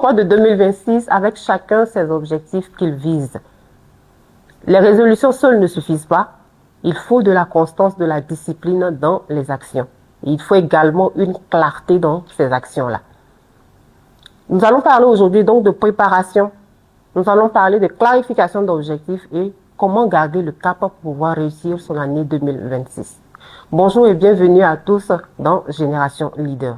l'emploi de 2026 avec chacun ses objectifs qu'il vise. Les résolutions seules ne suffisent pas. Il faut de la constance, de la discipline dans les actions. Et il faut également une clarté dans ces actions-là. Nous allons parler aujourd'hui donc de préparation. Nous allons parler de clarification d'objectifs et comment garder le cap pour pouvoir réussir son année 2026. Bonjour et bienvenue à tous dans Génération Leader.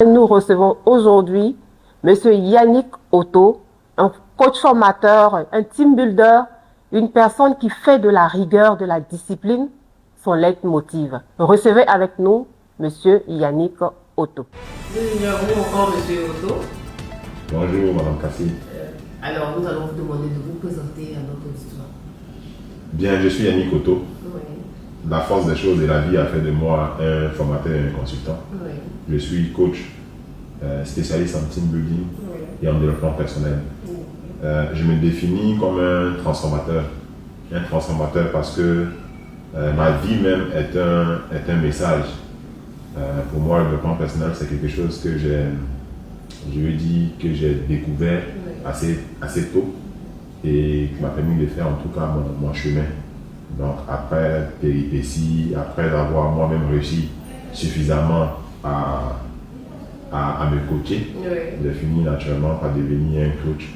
Nous recevons aujourd'hui M. Yannick Otto, un coach formateur, un team builder, une personne qui fait de la rigueur, de la discipline son leitmotiv. Recevez avec nous M. Yannick Otto. Bonjour encore M. Otto. Bonjour Mme Kassi. Alors nous allons vous demander de vous présenter à notre auditoire. Bien, je suis Yannick Otto. Oui. La force des choses et la vie a fait de moi un formateur et un consultant. Oui. Je suis coach, spécialiste en team building et en développement personnel. Je me définis comme un transformateur. Un transformateur parce que ma vie même est un message. Pour moi, le développement personnel, c'est quelque chose que j'ai découvert assez tôt et qui m'a permis de faire en tout cas mon chemin. Donc après péripéties, après avoir moi-même réussi suffisamment à me coacher, j'ai fini naturellement par devenir un coach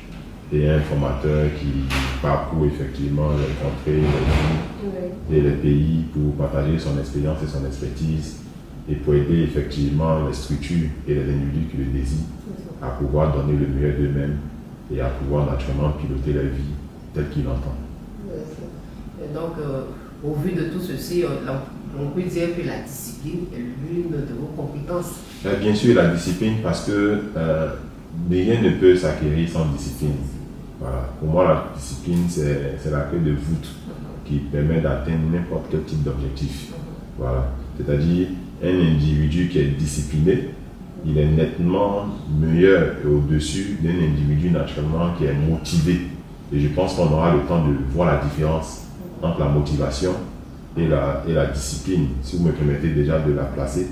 et un formateur qui parcourt effectivement les contrées, les villes et les pays pour partager son expérience et son expertise et pour aider effectivement les structures et les individus qui le désirent à pouvoir donner le meilleur d'eux-mêmes et à pouvoir naturellement piloter la vie telle qu'ils l'entendent. Donc, au vu de tout ceci, on peut dire que la discipline est l'une de vos compétences. Bien sûr, la discipline, parce que rien ne peut s'acquérir sans discipline. Voilà. Pour moi, la discipline, c'est la clé de voûte qui permet d'atteindre n'importe quel type d'objectif. Voilà. C'est-à-dire, un individu qui est discipliné, il est nettement meilleur et au-dessus d'un individu naturellement qui est motivé. Et je pense qu'on aura le temps de voir la différence entre la motivation et la discipline. Si vous me permettez déjà de la placer,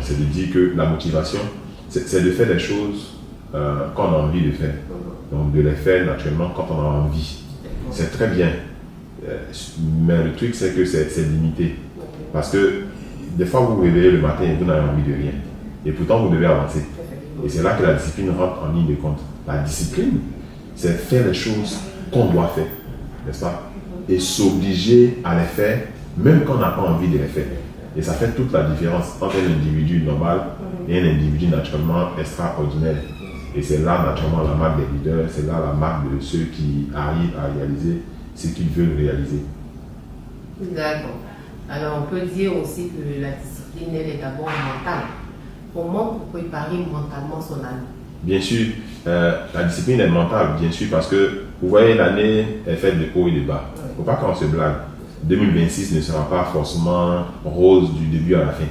c'est de dire que la motivation, c'est de faire des choses qu'on a envie de faire. Donc de les faire naturellement quand on a envie. C'est très bien. Mais le truc, c'est que c'est limité. Parce que des fois, vous vous réveillez le matin et vous n'avez envie de rien. Et pourtant, vous devez avancer. Et c'est là que la discipline rentre en ligne de compte. La discipline, c'est faire les choses qu'on doit faire, n'est-ce pas? Et s'obliger à les faire, même quand on n'a pas envie de les faire. Et ça fait toute la différence entre un individu normal et un individu naturellement extraordinaire. Et c'est là naturellement la marque des leaders, c'est là la marque de ceux qui arrivent à réaliser ce qu'ils veulent réaliser. D'accord. Alors on peut dire aussi que la discipline, elle est d'abord mentale. Comment pour préparer mentalement son année? Bien sûr, la discipline est mentale, bien sûr, parce que vous voyez, l'année est faite de hauts et de bas. Il ne faut pas qu'on se blague. 2026 ne sera pas forcément rose du début à la fin.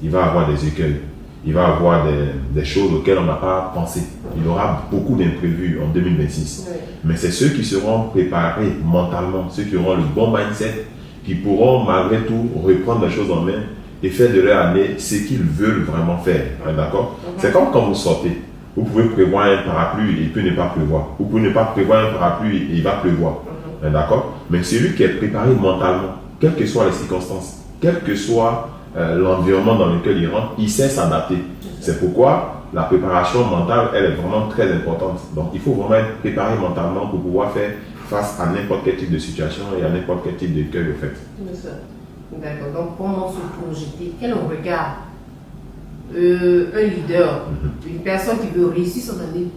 Il va y avoir des écueils. Il va y avoir des choses auxquelles on n'a pas pensé. Il y aura beaucoup d'imprévus en 2026. Mais c'est ceux qui seront préparés mentalement, ceux qui auront le bon mindset, qui pourront malgré tout reprendre les choses en main et faire de leur année ce qu'ils veulent vraiment faire. D'accord? C'est comme quand vous sortez. Vous pouvez prévoir un parapluie et il peut ne pas pleuvoir. Vous pouvez ne pas prévoir un parapluie et il va pleuvoir. D'accord? Mais celui qui est préparé mentalement, quelles que soient les circonstances, quel que soit l'environnement dans lequel il rentre, il sait s'adapter. C'est pourquoi la préparation mentale, elle est vraiment très importante. Donc il faut vraiment être préparé mentalement pour pouvoir faire face à n'importe quel type de situation et à n'importe quel type d'écueil au fait. D'accord. Donc comment se projeter? Quel regard un leader, une personne qui veut réussir son année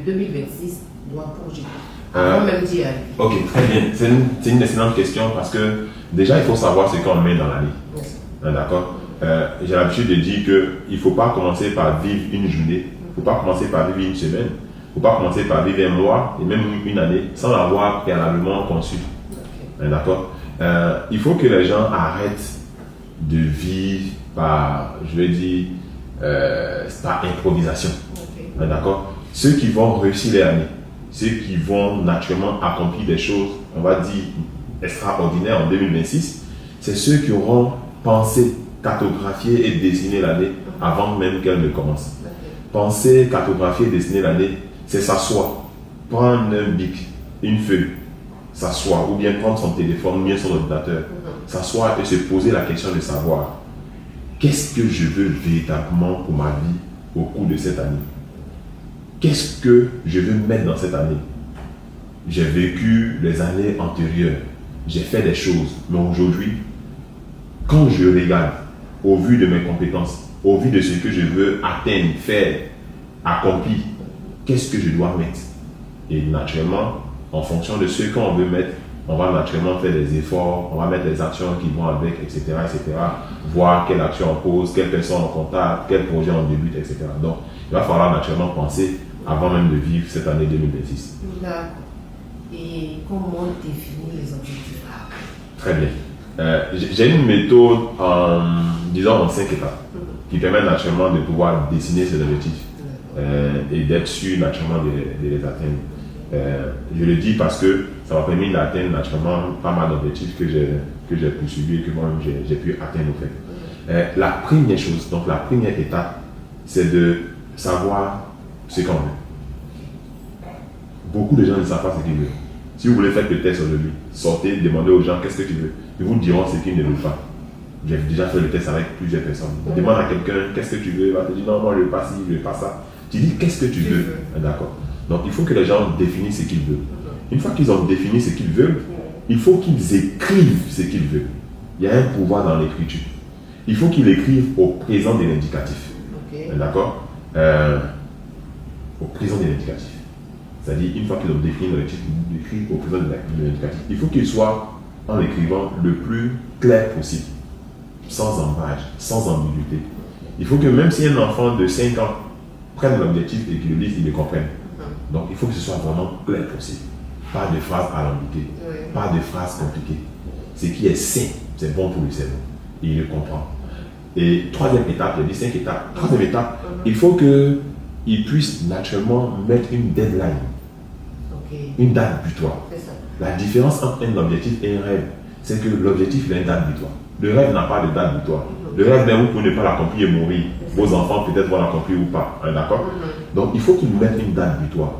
2026 doit projeter avant même d'y aller? Ok, très bien. C'est une excellente question parce que déjà il faut savoir ce qu'on met dans l'année. D'accord? J'ai l'habitude de dire qu'il ne faut pas commencer par vivre une journée, il ne faut pas commencer par vivre une semaine, il ne faut pas commencer par vivre un mois et même une année sans l'avoir préalablement conçu. D'accord? Il faut que les gens arrêtent de vivre par, je vais dire, par improvisation. D'accord? Ceux qui vont réussir leur année, ceux qui vont naturellement accomplir des choses, on va dire, extraordinaires en 2026, c'est ceux qui auront pensé cartographier et dessiner l'année avant même qu'elle ne commence. Penser, cartographier et dessiner l'année, c'est s'asseoir, prendre un bic, une feuille, s'asseoir, ou bien prendre son téléphone, ou bien son ordinateur, s'asseoir et se poser la question de savoir qu'est-ce que je veux véritablement pour ma vie au cours de cette année. Qu'est-ce que je veux mettre dans cette année? J'ai vécu les années antérieures, j'ai fait des choses, mais aujourd'hui, quand je regarde, au vu de mes compétences, au vu de ce que je veux atteindre, faire, accomplir, qu'est-ce que je dois mettre? Et naturellement, en fonction de ce qu'on veut mettre, on va naturellement faire des efforts, on va mettre les actions qui vont avec, etc., etc., voir quelle action on pose, quelles personnes on contacte, quel projet on débute, etc. Donc, il va falloir naturellement penser avant même de vivre cette année 2026. D'accord. Et comment définir les objectifs? Très bien. J'ai une méthode disons en 5 étapes qui permet naturellement de pouvoir dessiner ces objectifs et d'être sûr naturellement de les atteindre. Je le dis parce que ça m'a permis d'atteindre naturellement pas mal d'objectifs que j'ai poursuivis et que moi-même j'ai pu atteindre au fait. La première chose, donc la première étape, c'est de savoir ce qu'on veut. Beaucoup de gens ne savent pas ce qu'ils veulent. Si vous voulez faire le test aujourd'hui, sortez, demandez aux gens qu'est-ce que tu veux. Ils vous diront ce qu'ils ne veulent pas. J'ai déjà fait le test avec plusieurs personnes. Demande à quelqu'un qu'est-ce que tu veux, il va te dire non, moi je veux pas ci, je veux pas ça. Tu dis qu'est-ce que tu veux. D'accord. Donc il faut que les gens définissent ce qu'ils veulent. Une fois qu'ils ont défini ce qu'ils veulent, il faut qu'ils écrivent ce qu'ils veulent. Il y a un pouvoir dans l'écriture. Il faut qu'ils écrivent au présent de l'indicatif. D'accord. Au présent de l'indicatif. C'est-à-dire, une fois qu'ils ont défini l'objectif, ils écrivent au présent de l'indicatif. Il faut qu'il soit en écrivant le plus clair possible, sans embâche, sans ambiguïté. Il faut que même si un enfant de 5 ans prenne l'objectif et qu'il le lise, il le comprenne. Donc, il faut que ce soit vraiment clair possible. Pas de phrases alambiquées, pas de phrases compliquées. Ce qui est sain, c'est bon pour le cerveau. Il le comprend. Et troisième étape, j'ai dit 5 étapes. Troisième étape, il faut qu'il puisse naturellement mettre une deadline. Une date butoir. La différence entre un objectif et un rêve, c'est que l'objectif il a une date butoir. Le rêve n'a pas de date butoir. Le rêve, même vous pouvez ne pas l'accomplir et mourir. Vos enfants peut-être vont l'accomplir ou pas. D'accord? Donc il faut qu'ils mettent une date butoir.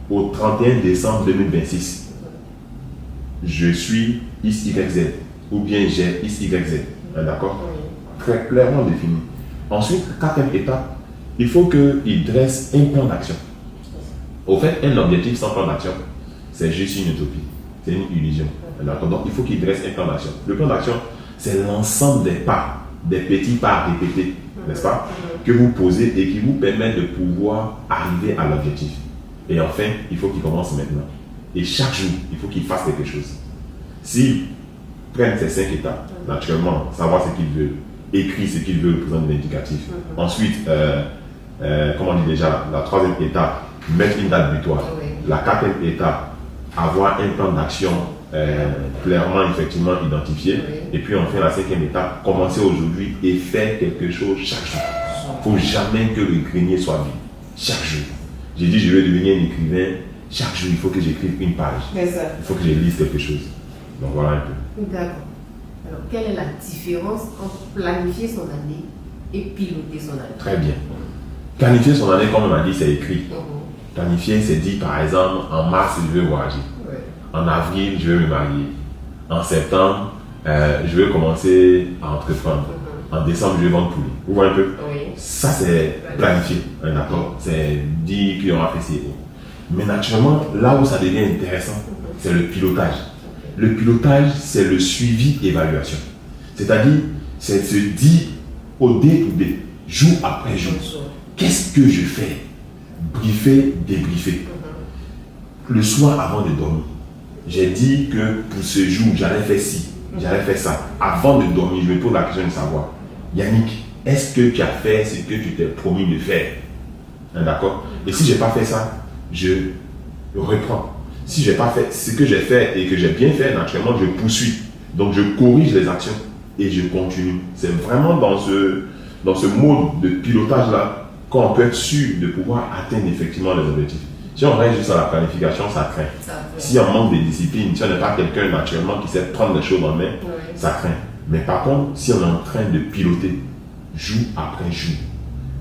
Au 31 décembre 2026, je suis XYZ ou bien j'ai XYZ. D'accord? Très clairement défini. Ensuite, quatrième étape, il faut qu'ils dressent un plan d'action. Au fait, un objectif sans plan d'action, c'est juste une utopie, c'est une illusion. Donc, il faut qu'il dresse un plan d'action. Le plan d'action, c'est l'ensemble des pas, des petits pas répétés, n'est-ce pas, que vous posez et qui vous permettent de pouvoir arriver à l'objectif. Et enfin, il faut qu'il commence maintenant. Et chaque jour, il faut qu'il fasse quelque chose. S'ils prennent ces 5 étapes, naturellement, savoir ce qu'ils veulent, écrire ce qu'ils veulent, présenter l'indicatif. Ensuite, comme on dit déjà, la troisième étape, mettre une date butoir. La quatrième étape, avoir un plan d'action clairement, effectivement identifié. Et puis enfin, la cinquième étape, commencer aujourd'hui et faire quelque chose chaque jour. Il ne faut jamais que le grenier soit vide. Chaque jour. J'ai dit, je vais devenir un écrivain. Chaque jour, il faut que j'écrive une page. Il faut que je lise quelque chose. Donc voilà un peu. D'accord. Alors, quelle est la différence entre planifier son année et piloter son année? Très bien. Planifier son année, comme on m'a dit, c'est écrit. Planifier, c'est dit, par exemple, en mars, je vais voyager. En avril, je vais me marier. En septembre, je vais commencer à entreprendre. En décembre, je vais vendre poulet. Vous voyez un peu? Ça, c'est planifié. D'accord? C'est dit qu'il y aura fait ci. Mais naturellement, là où ça devient intéressant, c'est le pilotage. Le pilotage, c'est le suivi-évaluation. C'est-à-dire, c'est se dire au day-to-day, jour après jour, qu'est-ce que je fais? Briefer, débriefer. Le soir avant de dormir, j'ai dit que pour ce jour, j'allais faire ci, j'allais faire ça. Avant de dormir, je me pose la question de savoir, Yannick, est-ce que tu as fait ce que tu t'es promis de faire? D'accord? Et si je n'ai pas fait ça, je reprends. Si je n'ai pas fait ce que j'ai fait et que j'ai bien fait, naturellement, je poursuis. Donc, je corrige les actions et je continue. C'est vraiment dans ce mode de pilotage-là qu'on peut être sûr de pouvoir atteindre effectivement les objectifs. Si on reste juste à la planification, ça craint. Si on manque de discipline, si on n'est pas quelqu'un naturellement qui sait prendre les choses en main, ça craint. Mais par contre, si on est en train de piloter jour après jour,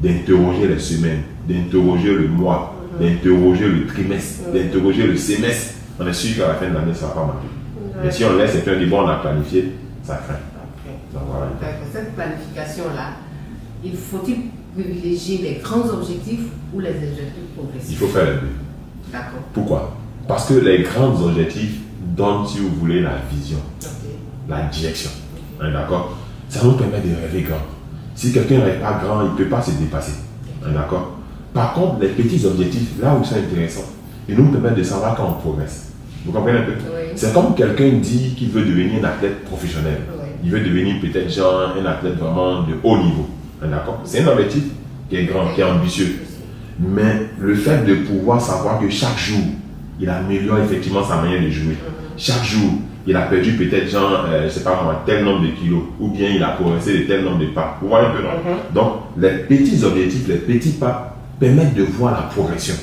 d'interroger les semaines, d'interroger le mois, d'interroger le trimestre, d'interroger le semestre, on est sûr qu'à la fin de l'année, ça ne va pas marcher. Mais si on laisse et puis on dit bon, on a planifié, ça craint. Donc, voilà. D'accord. Cette planification-là, il faut-il privilégier les grands objectifs ou les objectifs progressifs? Il faut faire les deux. D'accord. Pourquoi? Parce que les grands objectifs donnent, si vous voulez, la vision, la direction. Hein, d'accord? Ça nous permet de rêver grand. Si quelqu'un ne rêve pas grand, il ne peut pas se dépasser. Hein, d'accord? Par contre, les petits objectifs, là où c'est intéressant, ils nous permettent de savoir quand on progresse. Vous comprenez un peu? Oui. C'est comme quelqu'un dit qu'il veut devenir un athlète professionnel. Oui. Il veut devenir peut-être genre un athlète vraiment de haut niveau. Hein, d'accord? C'est un objectif qui est grand, qui est ambitieux. Mais le fait de pouvoir savoir que chaque jour, il améliore effectivement sa manière de jouer. Chaque jour, il a perdu peut-être genre, je sais pas moi, tel nombre de kilos. Ou bien il a progressé de tel nombre de pas. Vous voyez un peu, non? Donc, les petits objectifs, les petits pas permettent de voir la progression.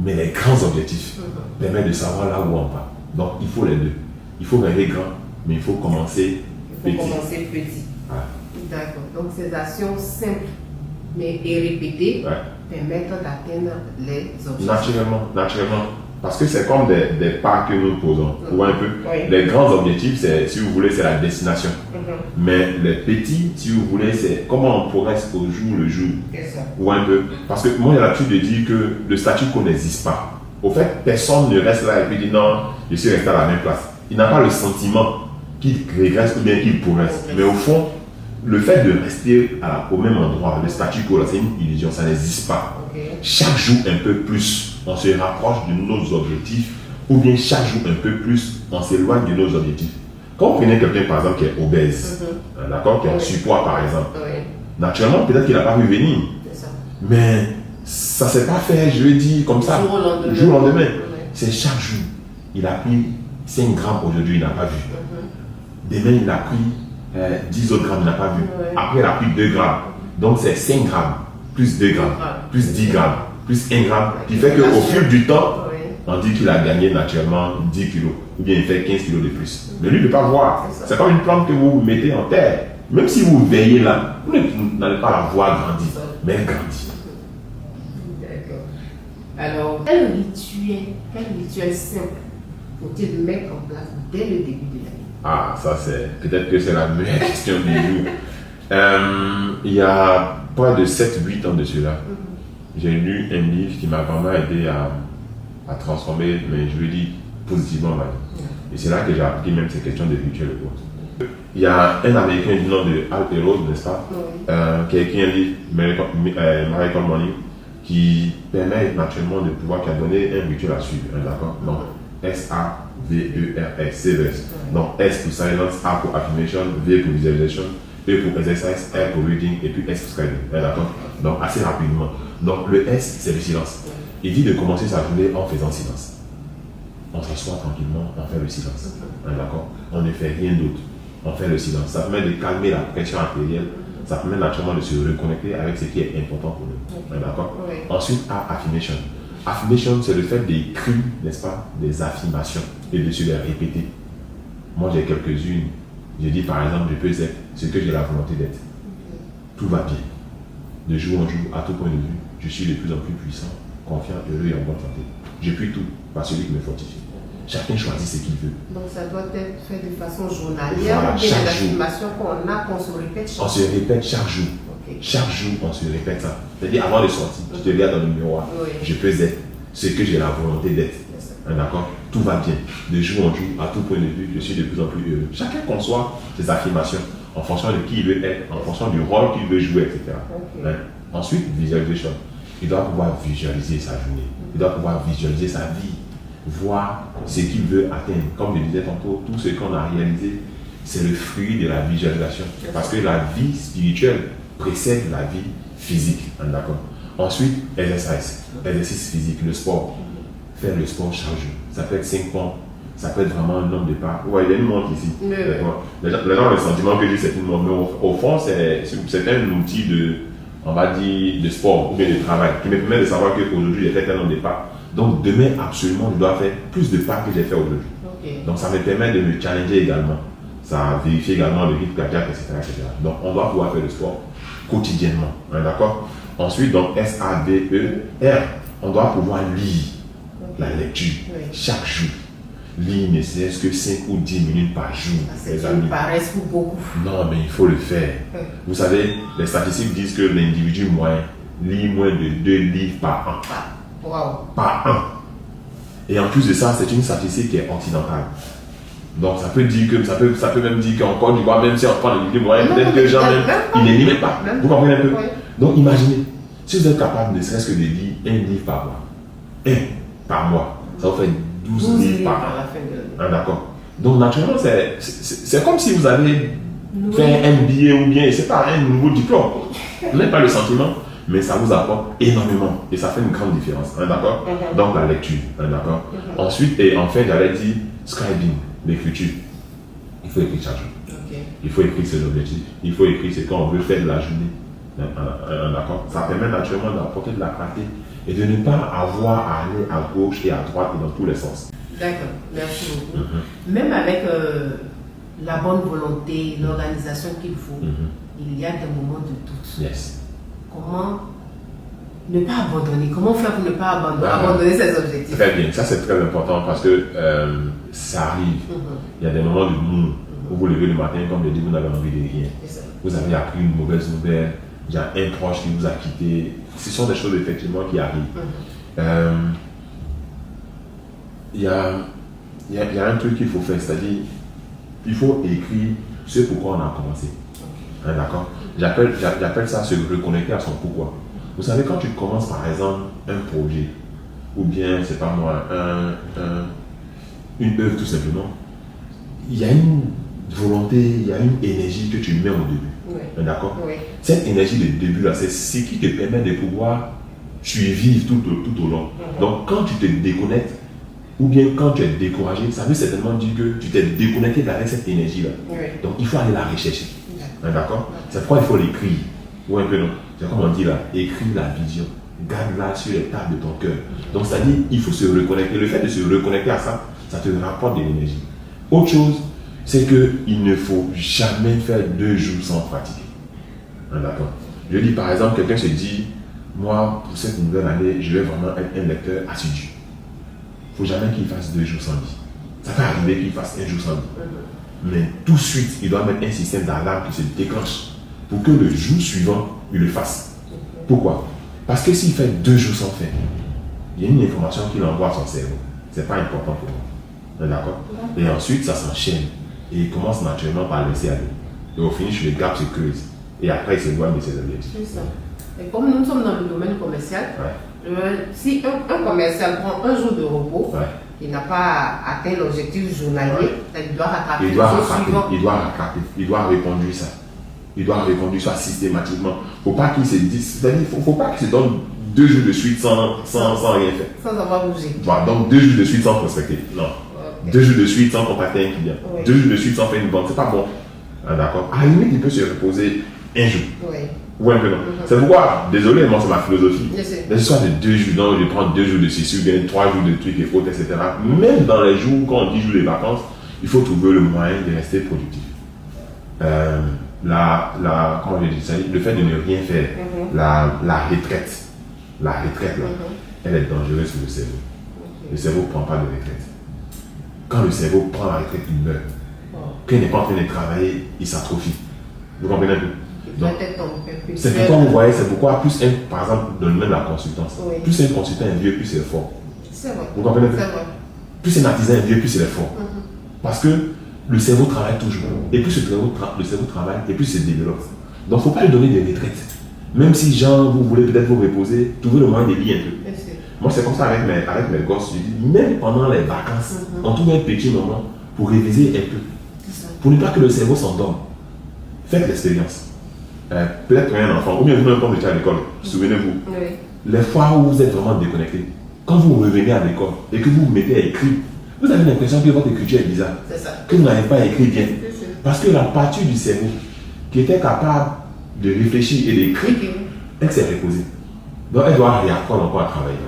Mais les grands objectifs permettent de savoir là où on va. Donc, il faut les deux. Il faut rêver grand, mais il faut commencer petit. Il faut commencer petit. Voilà. D'accord. Donc, ces actions simples mais et répétées permettent d'atteindre les objectifs. Naturellement. Parce que c'est comme des pas que nous posons. Vous voyez un peu? Oui. Les grands objectifs, c'est, si vous voulez, c'est la destination. Mais les petits, si vous voulez, c'est comment on progresse au jour le jour. C'est ça. Ou un peu. Parce que moi, j'ai l'habitude de dire que le statu quo n'existe pas. Au fait, personne ne reste là et puis dit non, je suis resté à la même place. Il n'a pas le sentiment qu'il régresse ou bien qu'il progresse. Mais au fond, le fait de rester au même endroit, le statu quo, c'est une illusion, ça n'existe pas. Chaque jour un peu plus, on se rapproche de nos objectifs, ou bien chaque jour un peu plus, on s'éloigne de nos objectifs. Quand vous prenez quelqu'un, par exemple, qui est obèse, d'accord, qui est en surpoids, par exemple, naturellement, peut-être qu'il n'a pas vu venir. Mais ça ne s'est pas fait, je vais dire, comme ça, du jour au lendemain. C'est chaque jour. Il a pris 5 grammes aujourd'hui, il n'a pas vu. Demain, il a pris 10 autres grammes, il n'a pas vu. Après, il a pris 2 grammes. Donc, c'est 5 grammes, plus 2 grammes, plus 10 grammes, plus 1 gramme, qui fait qu'au fil du temps, on dit qu'il a gagné naturellement 10 kilos, ou bien il fait 15 kilos de plus. Mais lui, il ne peut pas voir. C'est comme une plante que vous mettez en terre. Même si vous veillez là, vous n'allez pas la voir grandir, mais elle grandit. D'accord. Alors, quel rituel simple faut-il mettre en place dès le début de l'année? Ah, ça c'est, peut-être que c'est la meilleure question du jour. Il y a pas de 7-8 ans de cela, j'ai lu un livre qui m'a vraiment aidé à transformer, mais je le dis positivement ma vie. Et c'est là que j'ai appris même ces questions de rituel. Il y a un Américain du nom de Hal Elrod, n'est-ce pas, qui a écrit un livre, Miracle Morning, qui permet naturellement de pouvoir, qui a donné un rituel à suivre. D'accord? Donc, S-A-V-E-R-S, Severus. Donc, S pour silence, A pour affirmation, V pour visualisation, E pour exercise, R pour reading, et puis S pour scribing. D'accord? Donc, assez rapidement. Donc, le S, c'est le silence. Il dit de commencer sa journée en faisant silence. On s'assoit tranquillement, on fait le silence. D'accord? On ne fait rien d'autre. On fait le silence. Ça permet de calmer la pression artérielle. Ça permet naturellement de se reconnecter avec ce qui est important pour nous. D'accord? Ensuite, A, affirmation. Affirmation, c'est le fait d'écrire, n'est-ce pas, des affirmations et de se les répéter. Moi, j'ai quelques-unes. Je dis par exemple, je peux être ce que j'ai la volonté d'être. Tout va bien. De jour en jour, à tout point de vue, je suis de plus en plus puissant, confiant, heureux et en bonne santé. Je puis tout par celui qui me fortifie. Chacun choisit ce qu'il veut. Donc ça doit être fait de façon journalière, voilà, ou bien chaque des jour. affirmations qu'on se répète chaque jour. On se répète chaque jour. Chaque jour, on se répète ça. C'est-à-dire, avant de sortir, tu te regardes dans le miroir. Je peux être ce que j'ai la volonté d'être. D'accord? Tout va bien. De jour en jour, à tout point de vue, je suis de plus en plus heureux. Chacun conçoit ses affirmations en fonction de qui il veut être, en fonction du rôle qu'il veut jouer, etc. Ensuite, visualisation. Il doit pouvoir visualiser sa journée. Il doit pouvoir visualiser sa vie. Voir ce qu'il veut atteindre. Comme je disais tantôt, tout ce qu'on a réalisé, c'est le fruit de la visualisation. Parce que la vie spirituelle précède la vie physique. D'accord? Ensuite, exercice physique, le sport. Faire le sport chaque jour. Ça peut être 5 points, ça peut être vraiment un nombre de pas. Ouais, il y a une montre ici. Les gens ont le sentiment que c'est une montre, mais au fond, c'est un outil de, on va dire, de sport ou bien de travail qui me permet de savoir qu'aujourd'hui, j'ai fait un nombre de pas. Donc, demain, absolument, je dois faire plus de pas que j'ai fait aujourd'hui. Donc, ça me permet de me challenger également. Ça vérifie également le rythme cardiaque, etc., etc. Donc, on doit pouvoir faire le sport quotidiennement. Hein, d'accord? Ensuite, donc, SAVER, on doit pouvoir lire la lecture chaque jour. Lire ne serait-ce que 5 ou 10 minutes par jour, les amis. Ça paraît pour beaucoup. Non, mais il faut le faire. Vous savez, les statistiques disent que l'individu moyen lit moins de 2 livres par an. Wow. Par an. Et en plus de ça, c'est une statistique qui est occidentale. Donc ça peut dire que ça peut même dire qu'en Côte d'Ivoire, même si on prend le livre moyen, peut-être que les gens même, ils ne lisent même pas. Vous comprenez un peu? Donc imaginez, si vous êtes capable ne serait-ce que de lire un livre par mois, par mois, ça vous fait 12 livres par an. Ah, d'accord. Donc naturellement, c'est comme si vous avez fait un MBA ou bien, c'est pas un nouveau diplôme. Vous n'avez pas le sentiment, mais ça vous apporte énormément et ça fait une grande différence. Hein, d'accord? Donc la lecture. Hein, d'accord? Ensuite, et enfin, j'allais dire scribing, l'écriture. Il faut écrire chaque jour. Il faut écrire ses objectifs. Il faut écrire ce qu'on veut faire de la journée. D'accord? Ça permet naturellement d'apporter de la clarté et de ne pas avoir à aller à gauche et à droite et dans tous les sens. D'accord, merci beaucoup. Même avec la bonne volonté, l'organisation qu'il faut, il y a des moments de doute. Yes. Comment ne pas abandonner? Comment faire pour ne pas abandonner ses objectifs? Très bien, ça c'est très important parce que ça arrive. Il y a des moments de mou où vous levez le matin, comme je dis, vous n'avez envie de rien. Vous avez appris une mauvaise nouvelle, il y a un proche qui vous a quitté. Ce sont des choses effectivement qui arrivent. Il y a un truc qu'il faut faire, c'est-à-dire il faut écrire ce pourquoi on a commencé. Hein, d'accord? J'appelle ça se reconnecter à son pourquoi. Vous savez, quand tu commences par exemple un projet, ou bien, c'est pas moi, une œuvre tout simplement, il y a une volonté, il y a une énergie que tu mets au début. Hein, d'accord? Cette énergie de début là, c'est ce qui te permet de pouvoir suivre tout au long. Donc quand tu te déconnectes, ou bien quand tu es découragé, ça veut certainement dire que tu t'es déconnecté avec cette énergie-là. Donc il faut aller la rechercher. D'accord? C'est pourquoi il faut l'écrire. Ou un peu non. C'est comme on dit là, écris la vision. Garde-la sur les tables de ton cœur. Donc c'est-à-dire, il faut se reconnecter. Le fait de se reconnecter à ça, ça te rapporte de l'énergie. Autre chose, c'est qu'il ne faut jamais faire 2 jours sans pratiquer. D'accord? Je dis par exemple, quelqu'un se dit, moi, pour cette nouvelle année, je vais vraiment être un lecteur assidu. Il ne faut jamais qu'il fasse 2 jours sans lire. Ça peut arriver qu'il fasse 1 jour sans lire. Mais tout de suite, il doit mettre un système d'alarme qui se déclenche pour que le jour suivant, il le fasse. Pourquoi? Parce que s'il fait 2 jours sans faire, il y a une information qu'il envoie à son cerveau. Ce n'est pas important pour moi. D'accord? Et ensuite, ça s'enchaîne. Et il commence naturellement par laisser aller. Et au finish, le gap se creuse. Et après, il s'éloigne de ses objectifs. C'est ça. Et comme nous sommes dans le domaine commercial, si un commercial prend 1 jour de repos, il n'a pas atteint l'objectif journalier, il doit rattraper. Il doit répondre ça. Il doit répondre ça systématiquement. Il ne faut pas qu'il se dise, c'est-à-dire, faut pas qu'il se donne 2 jours de suite sans rien faire. Sans avoir bougé. Voilà, donc 2 jours de suite sans prospecter. Non. 2 jours de suite sans contacter un client. 2 jours de suite sans faire une vente. C'est pas bon. Ah, d'accord. À la limite, il peut se reposer 1 jour. Ou un peu non. C'est pourquoi, désolé, moi c'est ma philosophie. Les histoires de 2 jours, donc je prends 2 jours de ceci, ou bien 3 jours de trucs et autres, etc. Même dans les jours, quand on dit jours de vacances, il faut trouver le moyen de rester productif. Comment je dis ça, le fait de ne rien faire, la retraite, là, elle est dangereuse pour le cerveau. Le cerveau ne prend pas de retraite. Quand le cerveau prend la retraite, il meurt. Quand il n'est pas en train de travailler, il s'atrophie. Vous comprenez un peu? C'est pourquoi vous voyez, c'est pourquoi plus par exemple, dans le domaine de la consultance, plus un consultant est vieux, plus il est fort. C'est vrai. Vous comprenez? Plus un artisan est vieux, plus il est fort. Parce que le cerveau travaille toujours. Et plus le cerveau travaille, et plus il se développe. Donc il ne faut pas lui donner des retraites. Même si, genre, vous voulez peut-être vous reposer, trouvez le moyen de lire un peu. Moi, c'est comme ça avec mes gosses. Je dis, même pendant les vacances, on trouve un petit moment pour réviser un peu. Pour ne pas que le cerveau s'endorme. Faites l'expérience. Peut-être un enfant, ou bien vous-même quand vous étiez à l'école, souvenez-vous, les fois où vous êtes vraiment déconnecté, quand vous revenez à l'école et que vous vous mettez à écrire, vous avez l'impression que votre écriture est bizarre, que vous n'arrivez pas à écrire bien. Parce que la partie du cerveau qui était capable de réfléchir et d'écrire, elle s'est reposée. Donc elle doit réapprendre encore à travailler.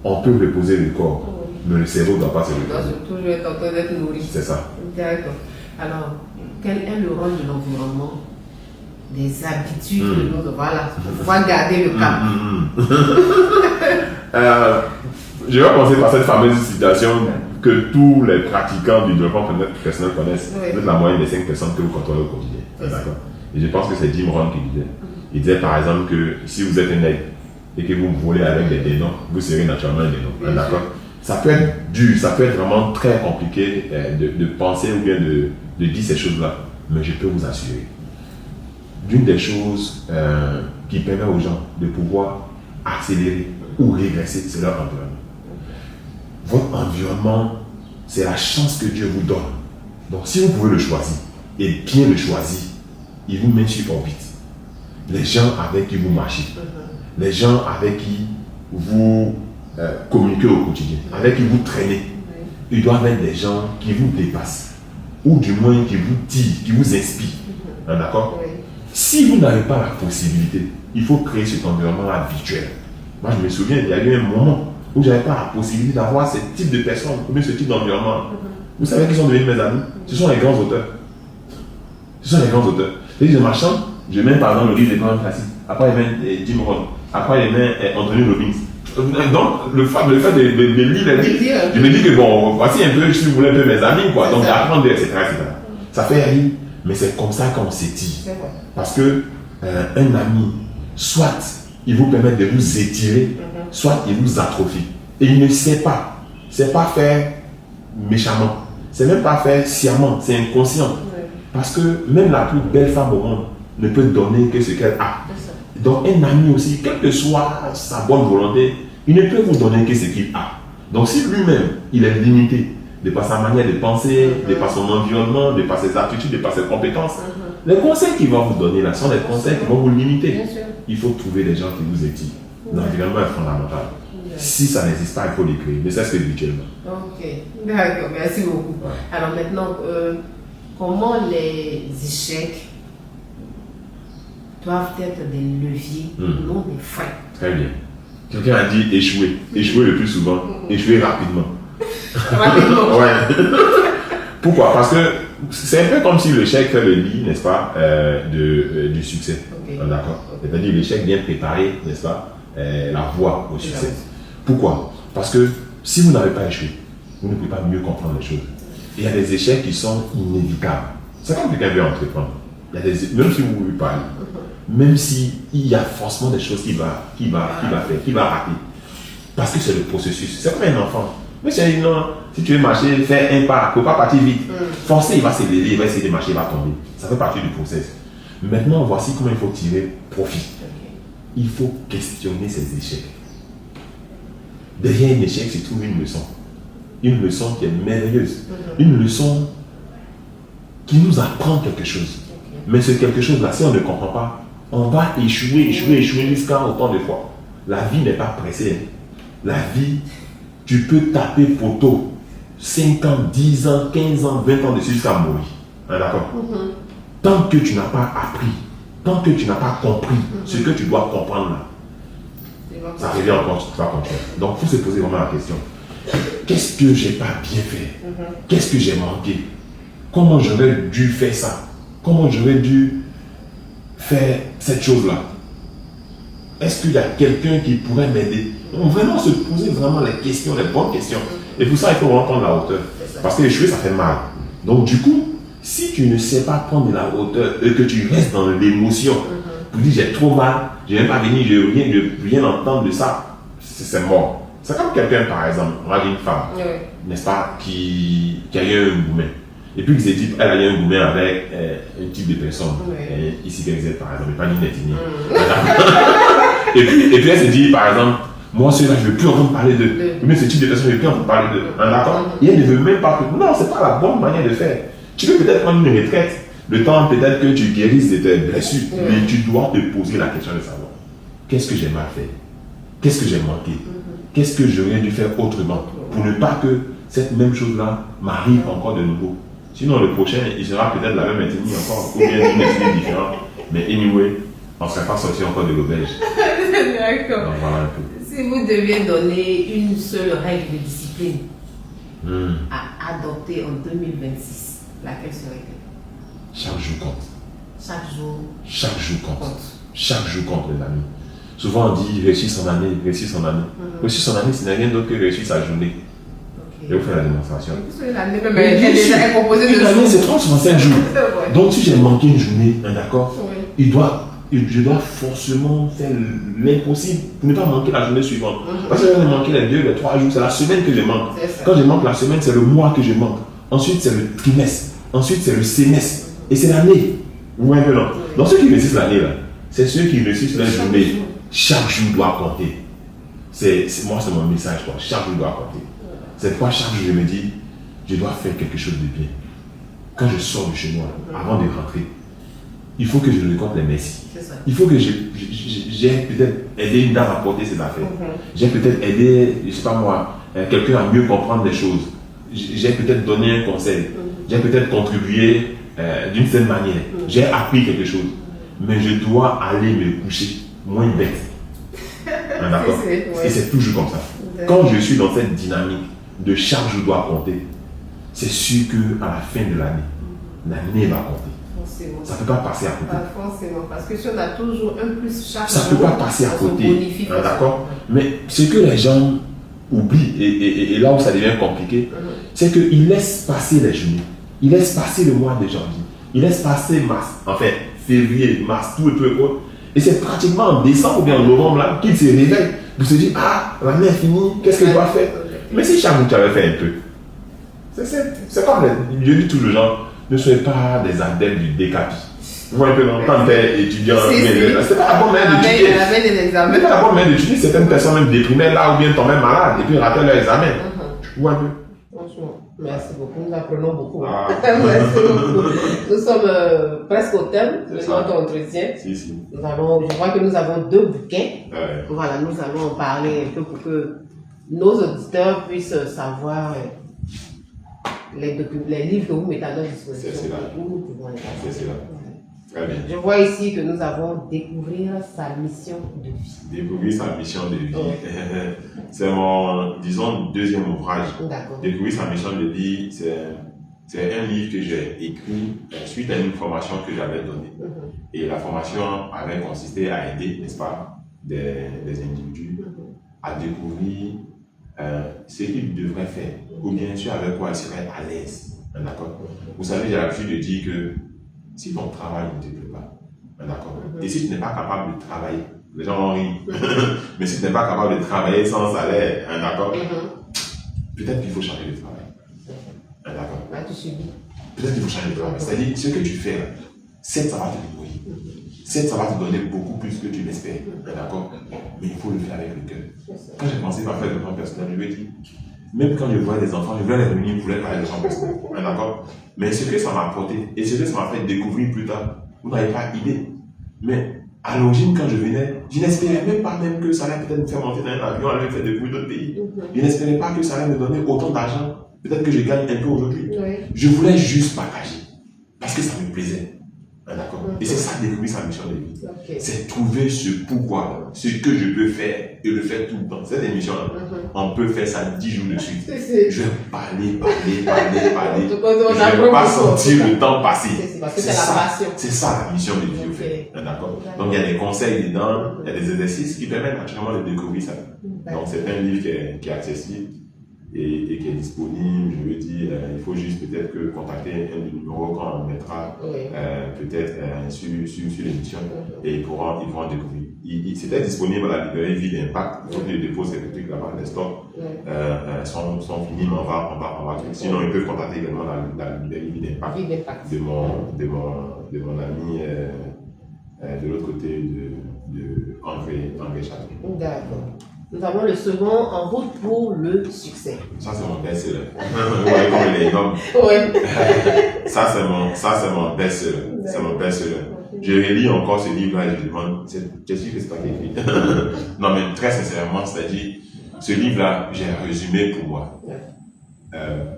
On peut reposer le corps, mais le cerveau ne doit pas se reposer. Il doit toujours être en train d'être nourri. C'est ça. D'accord. Alors, quel est le rôle de l'environnement, des habitudes de nos... Voilà, pour pouvoir garder le cap. Je vais commencer par cette fameuse citation que tous les pratiquants du développement personnel connaissent. Oui. Vous êtes la moyenne des 5 personnes que vous contrôlez au quotidien. D'accord. Et je pense que c'est Jim Rohn qui disait. Il disait par exemple que si vous êtes un aigle et que vous volez avec des dénons, vous serez naturellement un dénon. D'accord. Ça peut être dur, ça peut être vraiment très compliqué de penser ou bien de dire ces choses-là. Mais je peux vous assurer, d'une des choses qui permet aux gens de pouvoir accélérer ou régresser, c'est leur environnement. Votre environnement, c'est la chance que Dieu vous donne. Donc si vous pouvez le choisir, et bien le choisir, il vous met sur orbite. Les gens avec qui vous marchez, les gens avec qui vous communiquez au quotidien, avec qui vous traînez, ils doivent être des gens qui vous dépassent, ou du moins qui vous tirent, qui vous inspirent. D'accord? Si vous n'avez pas la possibilité, il faut créer cet environnement habituel. Moi, je me souviens, il y a eu un moment où je n'avais pas la possibilité d'avoir ce type de personnes, ou bien ce type d'environnement. Vous savez qui sont devenus mes amis? Ce sont les grands auteurs. Ce sont les grands auteurs. Et dans ma chambre, je mets par exemple le livre des grands classiques. Après, il met Jim Rohn. Après, il met Anthony Robbins. Donc, le fait de lire les livres, je me dis que bon, voici un peu, si vous voulez, un peu mes amis, quoi. Donc, d'apprendre, etc., etc. Ça fait rire, mais c'est comme ça qu'on s'étire. Parce que un ami, soit il vous permet de vous étirer, soit il vous atrophie. Et il ne sait pas. C'est pas faire méchamment. C'est même pas faire sciemment. C'est inconscient. Parce que même la plus belle femme au monde ne peut donner que ce qu'elle a. Donc un ami aussi, quelle que soit sa bonne volonté, il ne peut vous donner que ce qu'il a. Donc si lui-même, il est limité de par sa manière de penser, de par son environnement, de par ses attitudes, de par ses compétences, les conseils qu'il va vous donner là sont des conseils qui vont vous limiter. Il faut trouver des gens qui vous étirent. L'environnement est fondamental. Si ça n'existe pas, il faut l'écrire, mais ça c'est spirituellement. Ok, d'accord, merci beaucoup. Alors maintenant, comment les échecs doivent être des leviers, non des freins? Très bien. Quelqu'un a dit échouer. Échouer le plus souvent, échouer rapidement. Rapidement. Ouais. Pourquoi? Parce que c'est un peu comme si l'échec fait le lit, n'est-ce pas, du succès. D'accord. C'est-à-dire l'échec bien préparé, n'est-ce pas, la voie au succès. Pourquoi? Parce que si vous n'avez pas échoué, vous ne pouvez pas mieux comprendre les choses. Et il y a des échecs qui sont inévitables. C'est comme quelqu'un veut entreprendre. Il y a même si vous lui parlez, même s'il y a forcément des choses qu'il va faire, qu'il va rater. Parce que c'est le processus. C'est comme un enfant. Mais c'est non, si tu veux marcher, fais un pas, il ne faut pas partir vite. Forcé, il va s'élever, il va essayer de marcher, il va tomber. Ça fait partie du processus. Maintenant, voici comment il faut tirer profit. Il faut questionner ces échecs. Derrière un échec se trouve une leçon. Une leçon qui est merveilleuse. Une leçon qui nous apprend quelque chose. Mais ce quelque chose-là, si on ne comprend pas, on va échouer jusqu'à autant de fois. La vie n'est pas pressée. La vie, tu peux taper poteau 5 ans, 10 ans, 15 ans, 20 ans dessus jusqu'à mourir. D'accord? Tant que tu n'as pas appris, tant que tu n'as pas compris ce que tu dois comprendre là, ça revient encore, tu vas comprendre. Donc, il faut se poser vraiment la question. Qu'est-ce que j'ai pas bien fait? Qu'est-ce que j'ai manqué? Comment j'aurais dû faire ça? Comment j'aurais dû faire cette chose-là? Est-ce qu'il y a quelqu'un qui pourrait m'aider? Donc, vraiment se poser vraiment les questions, les bonnes questions. Et pour ça, il faut vraiment prendre la hauteur. Parce que échouer, ça fait mal. Donc, du coup, si tu ne sais pas prendre la hauteur et que tu restes dans l'émotion, pour dire j'ai trop mal, je ne vais pas venir, je ne veux rien entendre de ça, c'est mort. C'est comme quelqu'un, par exemple, on a une femme, n'est-ce pas, qui a eu un goumen. Et puis, elle a eu un goumen avec un type de personne, ici qu'elle disait, par exemple, pas une ethnie. Et puis, elle se dit, par exemple, moi, celui-là, je ne veux plus entendre parler d'eux. Mais ce type de personne, je ne veux plus entendre parler d'eux. D'accord? Et elle ne veut même pas. Non, ce n'est pas la bonne manière de faire. Tu peux peut-être prendre une retraite, le temps peut-être que tu guérisses de tes blessures, mais tu dois te poser la question de savoir qu'est-ce que j'ai mal fait? Qu'est-ce que j'ai manqué? Qu'est-ce que j'aurais dû faire autrement pour ne pas que cette même chose-là m'arrive encore de nouveau? Sinon, le prochain, il sera peut-être la même ethnie encore, ou bien une ethnie différente. Mais anyway, on ne serait pas sorti encore de l'auberge. D'accord. Donc voilà un peu. Si vous deviez donner une seule règle de discipline à adopter en 2026, laquelle serait-elle? Chaque jour compte. Chaque jour. Chaque jour compte. Chaque jour compte, les amis. Souvent on dit réussir son année, réussir son année. Réussir son année, ce n'est rien d'autre que réussir sa journée. Je vais vous faire la démonstration. L'année même, elle est composée de jours. L'année, c'est 365 jours. Ouais. Donc si j'ai manqué une journée, d'accord, oui. je dois forcément faire l'impossible pour ne pas manquer la journée suivante. Parce que je vais manquer les 2, les 3 jours, c'est la semaine que je manque. Quand je manque la semaine, c'est le mois que je manque. Ensuite, c'est le trimestre. Ensuite, c'est le semestre. Et c'est l'année. Vous voyez un peu, non? Donc ceux qui réussissent l'année, là, c'est ceux qui réussissent leur journée. Chaque jour doit compter. Moi, c'est mon message, quoi. Chaque jour doit compter. C'est pourquoi chaque jour, je me dis, je dois faire quelque chose de bien. Quand je sors de chez moi, avant de rentrer, il faut que je récolte les merci. Il faut que j'ai peut-être aidé une dame à porter ses affaires. J'ai peut-être aidé, je ne sais pas moi, quelqu'un à mieux comprendre les choses. J'ai peut-être donné un conseil. J'ai peut-être contribué d'une certaine manière. J'ai appris quelque chose. Mais je dois aller me coucher moins bête. D'accord? Et c'est toujours comme ça. Quand je suis dans cette dynamique de chaque jour doit compter, c'est sûr qu'à la fin de l'année va compter. Forcément. Ça ne peut pas passer à côté. Pas forcément, parce que si on a toujours un plus chaque ça ne peut pas passer à côté. D'accord? Mais ce que les gens oublient, et là où ça devient compliqué, c'est qu'ils laissent passer les journées. Ils laissent passer le mois de janvier. Ils laissent passer mars, enfin février, mars, tout et tout et tout. Et c'est pratiquement en décembre ou bien en novembre là qu'ils se réveillent. Vous se dites, ah, l'année est finie, qu'est-ce que je dois faire? Mais si chaque jour tu avais fait un peu, c'est comme je dis toujours aux gens, ne soyez pas des adeptes du décapi. Vous voyez que quand tu es étudiant, c'est pas la bonne manière d'étudier. C'est pas la bonne manière d'étudier. Certaines personnes même déprimées là ou bien tombent même malades et puis ratent leur examen. Vous voyez un peu. Franchement, merci beaucoup. Nous apprenons beaucoup. Merci beaucoup. Nous sommes presque au thème de notre entretien. Si. Je vois que nous avons 2 bouquins. Voilà, nous allons en parler un peu pour que nos auditeurs puissent savoir les livres que vous mettez à notre disposition. Où nous pouvons les avoir. C'est cela. Très bien. Je vois ici que nous avons découvrir sa mission de vie. Découvrir sa mission de vie. C'est mon, disons, 2e ouvrage. D'accord. Découvrir sa mission de vie, c'est un livre que j'ai écrit suite à une formation que j'avais donnée. Et la formation avait consisté à aider, n'est-ce pas, des individus à découvrir ce qu'ils devraient faire, ou bien sûr avec quoi ils seraient à l'aise. D'accord? Vous savez, j'ai l'habitude de dire que si ton travail ne te plaît pas, d'accord, et si tu n'es pas capable de travailler, les gens vont rire, mais si tu n'es pas capable de travailler sans salaire, d'accord, peut-être qu'il faut changer de travail. D'accord? Peut-être qu'il faut changer de travail. C'est-à-dire, ce que tu fais là, certes, ça va te débrouiller. Certes, ça va te donner beaucoup plus que tu l'espères. D'accord? Mais il faut le faire avec le cœur. Quand j'ai pensé à faire le plan personnel, je me dis, même quand je vois des enfants, je vais les réunir pour les parler de plan personnel. D'accord? Mais ce que ça m'a apporté, et ce que ça m'a fait découvrir plus tard, vous n'avez pas idée. Mais à l'origine, quand je venais, je n'espérais même pas même que ça allait peut-être me faire monter dans un avion, aller me faire découvrir d'autres pays. Je n'espérais pas que ça allait me donner autant d'argent. Peut-être que je gagne un peu aujourd'hui. Je voulais juste partager. Parce que ça me plaisait. D'accord? Et c'est ça, découvrir sa mission de vie. C'est trouver ce pourquoi, ce que je peux faire et le faire tout le temps. Cette émission-là, on peut faire ça 10 jours de suite. Je vais parler. Je ne vais pas sentir le temps passer. C'est ça la mission de vie, au fait. D'accord? Donc il y a des conseils dedans, il y a des exercices qui permettent naturellement de découvrir ça. Donc c'est un livre qui est accessible et qui est disponible. Je veux dire, il faut juste peut-être que contacter un des numéros qu'on mettra peut-être sur l'émission et ils pourront découvrir. C'était disponible à la librairie Vie d'Impact. Il faut que je dépose ces trucs là-bas. Les stocks sont finis, mais on va. Sinon, ils peuvent contacter également la librairie Vie d'Impact de mon ami de l'autre côté de André Château. D'accord. Nous avons le second, En route pour le succès. Ça, c'est mon best-seller. Vous voyez comme il est énorme. Ça, c'est mon best-seller. C'est mon best-seller. Je relis encore ce livre-là et je me demande, qu'est-ce que c'est pas qui écrit? Non, mais très sincèrement, c'est-à-dire, ce livre-là, j'ai résumé pour moi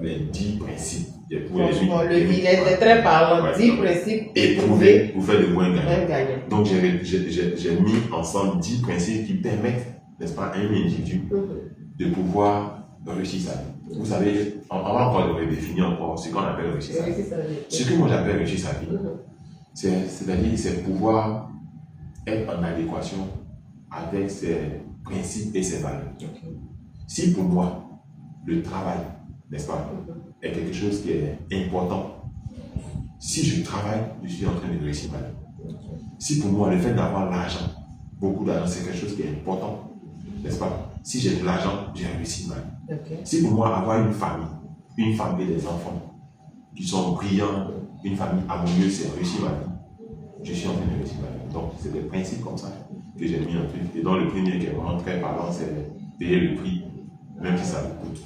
les 10 principes. Le livre est très parlant. 10 principes éprouvés pour faire de bons gagnants. Donc, j'ai mis ensemble 10 principes qui permettent, n'est-ce pas, à un individu de pouvoir réussir sa vie. Vous savez, on va encore le redéfinir encore ce qu'on appelle réussir sa vie. Ce que moi j'appelle réussir sa vie, c'est-à-dire c'est pouvoir être en adéquation avec ses principes et ses valeurs. Si pour moi, le travail, n'est-ce pas, est quelque chose qui est important, si je travaille, je suis en train de réussir ma vie. Si pour moi, le fait d'avoir l'argent, beaucoup d'argent, c'est quelque chose qui est important, n'est-ce pas? Si j'ai de l'argent, j'ai réussi ma vie. Si pour moi, avoir une famille et des enfants qui sont brillants, une famille harmonieuse, c'est réussir ma vie, je suis en train de réussir ma vie. Donc, c'est des principes comme ça que j'ai mis en place. Et dans le premier qui est vraiment très parlant, c'est payer le prix, même si ça vous coûte.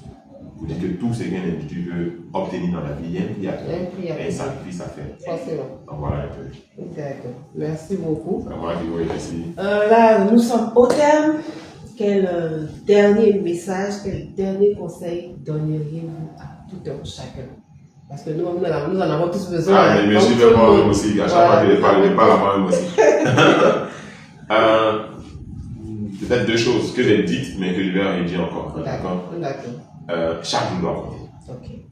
Vous dites que tout ce qu'un individu veut obtenir dans la vie, il y a un prix à faire. Et un sacrifice à faire. Donc voilà un peu. D'accord. Merci beaucoup. C'est moi qui vous remercie. Là, nous sommes au terme. Quel dernier message, quel dernier conseil donneriez-vous à tout un chacun? Parce que nous en avons tous besoin. Ah, mais je vais moi-même aussi. À chaque fois que je parle à moi-même aussi. Peut-être deux choses que j'ai dites, mais que je vais redire encore. D'accord. Chaque jour doit compter.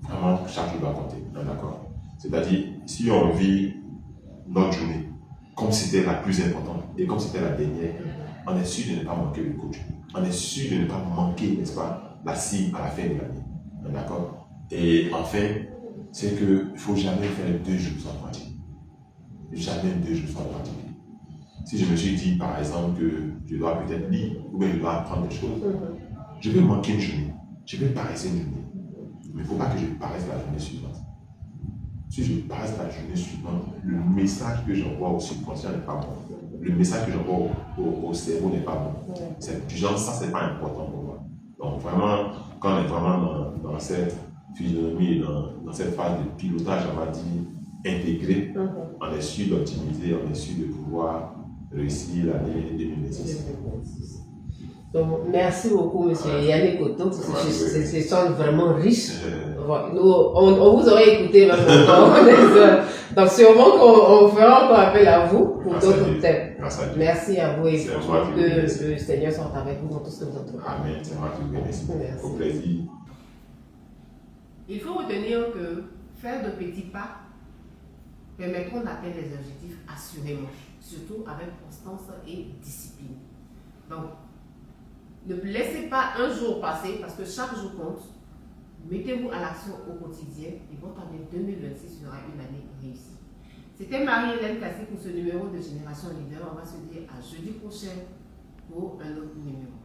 Vraiment, chaque jour doit compter. D'accord. C'est-à-dire, si on vit notre journée comme c'était la plus importante et comme c'était la dernière, on est sûr de ne pas manquer le coach. On est sûr de ne pas manquer, n'est-ce pas, la cible à la fin de l'année. D'accord. Et enfin, c'est qu'il ne faut jamais faire 2 jours sans pratique. Jamais 2 jours sans pratique. Si je me suis dit, par exemple, que je dois peut-être lire ou bien je dois apprendre des choses, je vais manquer une journée. Je vais paraître une journée. Mais il ne faut pas que je paraisse la journée suivante. Si je paraisse la journée suivante, le message que j'envoie au subconscient n'est pas bon. Le message que j'envoie au cerveau n'est pas bon. C'est du genre, ça, c'est pas important pour moi. Donc vraiment, quand on est vraiment dans cette physionomie, dans cette phase de pilotage, on va dire, intégré, on est sûr d'optimiser, on est sûr de pouvoir réussir l'année 2026. Donc, merci beaucoup, M. Yannick Otto, pour ces échanges vraiment riches. On vous aurait écouté même encore des heures. Donc, sûrement qu'on fera encore appel à vous pour d'autres thèmes. Merci à vous et que le Seigneur soit avec vous dans tout ce que vous entreprenez. Amen. C'est moi qui vous remercie. Au plaisir. Il faut retenir que faire de petits pas permettront d'atteindre les objectifs assurément, surtout avec constance et discipline. Donc, ne laissez pas un jour passer parce que chaque jour compte. Mettez-vous à l'action au quotidien et votre année 2026 sera une année réussie. C'était Marie-Hélène Cassé pour ce numéro de Génération Leader. On va se dire à jeudi prochain pour un autre numéro.